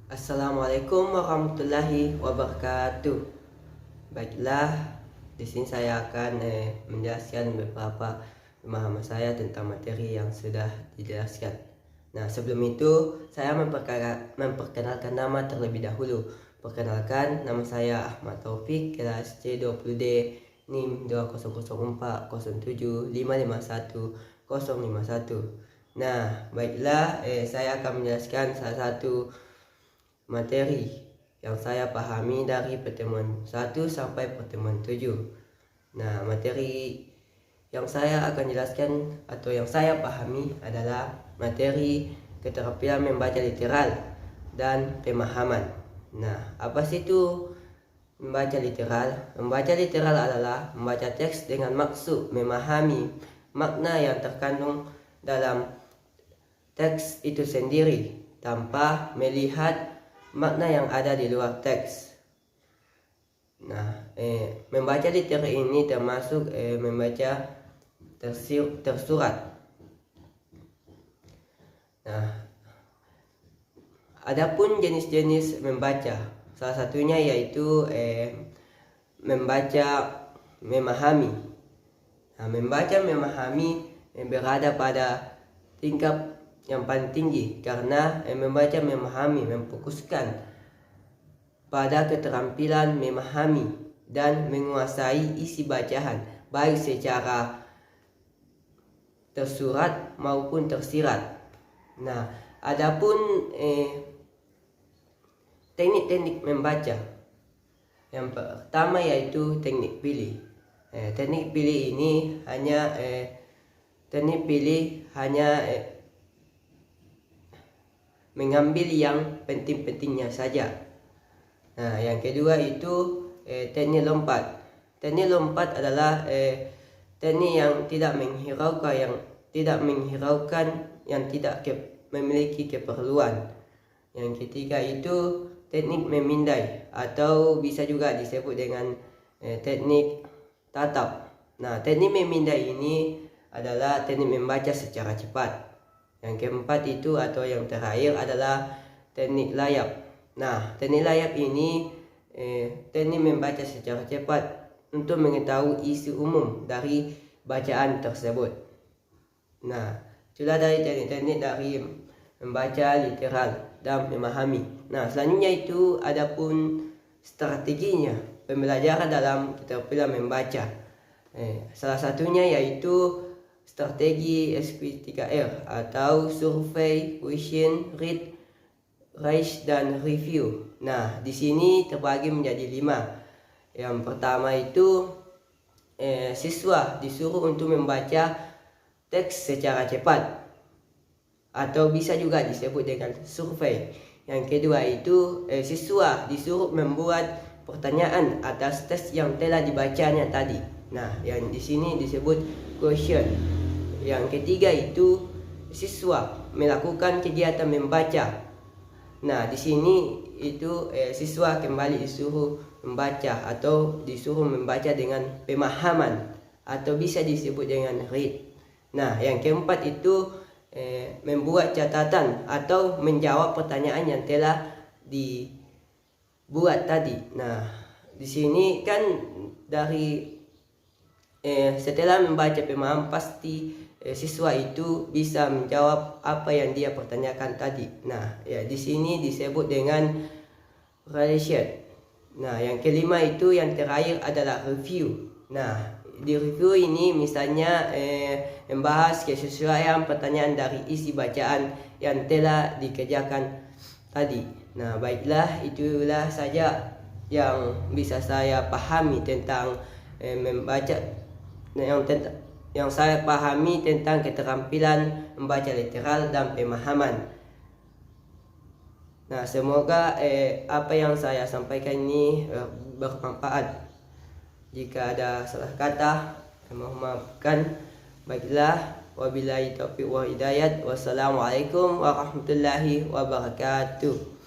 Assalamualaikum warahmatullahi wabarakatuh. Baiklah, di sini saya akan menjelaskan beberapa pemahaman saya tentang materi yang sudah dijelaskan. Nah, sebelum itu saya memperkenalkan nama terlebih dahulu. Perkenalkan, nama saya Ahmad Taufik, kelas C20D, NIM 200407551051. Nah, baiklah, saya akan menjelaskan salah satu materi yang saya pahami dari pertemuan 1 sampai pertemuan 7. Nah, materi yang saya akan jelaskan atau yang saya pahami adalah materi keterampilan membaca literal dan pemahaman. Nah, apa sih itu membaca literal? Membaca literal adalah membaca teks dengan maksud memahami makna yang terkandung dalam teks itu sendiri tanpa melihat makna yang ada di luar teks. Nah, membaca literal ini termasuk membaca tersurat. Nah, adapun jenis-jenis membaca, salah satunya yaitu membaca memahami. Nah, membaca memahami berada pada tingkat yang paling tinggi karena membaca memahami memfokuskan pada keterampilan memahami dan menguasai isi bacaan baik secara tersurat maupun tersirat. Nah, adapun teknik-teknik membaca, yang pertama yaitu teknik pilih. Teknik pilih ini hanya mengambil yang penting-pentingnya saja. Nah, yang kedua itu teknik lompat. Teknik lompat adalah teknik yang tidak memiliki keperluan. Yang ketiga itu teknik memindai atau bisa juga disebut dengan teknik tatap. Nah, teknik memindai ini adalah teknik membaca secara cepat. Yang keempat itu atau yang terakhir adalah teknik layap. Nah, teknik layap ini teknik membaca secara cepat untuk mengetahui isi umum dari bacaan tersebut. Nah, itulah dari teknik-teknik dari membaca literal dan memahami. Nah, selanjutnya itu adapun strateginya pembelajaran dalam keterampilan membaca. Salah satunya yaitu strategi SP3R atau survei, question, read, write, dan review. Nah, di sini terbagi menjadi 5. Yang pertama itu siswa disuruh untuk membaca teks secara cepat atau bisa juga disebut dengan survei. Yang kedua itu siswa disuruh membuat pertanyaan atas teks yang telah dibacanya tadi. Nah, yang di sini disebut question. Yang ketiga itu siswa melakukan kegiatan membaca. Nah, di sini itu siswa kembali disuruh membaca atau disuruh membaca dengan pemahaman atau bisa disebut dengan read. Nah, yang keempat itu membuat catatan atau menjawab pertanyaan yang telah dibuat tadi. Nah, di sini kan dari setelah membaca pemahaman pasti siswa itu bisa menjawab apa yang dia pertanyakan tadi. Nah, ya di sini disebut dengan relation. Nah, yang kelima itu yang terakhir adalah review. Nah, di review ini misalnya membahas kesesuaian pertanyaan dari isi bacaan yang telah dikerjakan tadi. Nah, baiklah, itulah saja yang bisa saya pahami tentang membaca yang saya pahami tentang keterampilan membaca literal dan pemahaman. Nah, semoga apa yang saya sampaikan ini bermanfaat. Jika ada salah kata, mohon maafkan. Baiklah, wabillahi taufiq wa hidayat. Wassalamualaikum warahmatullahi wabarakatuh.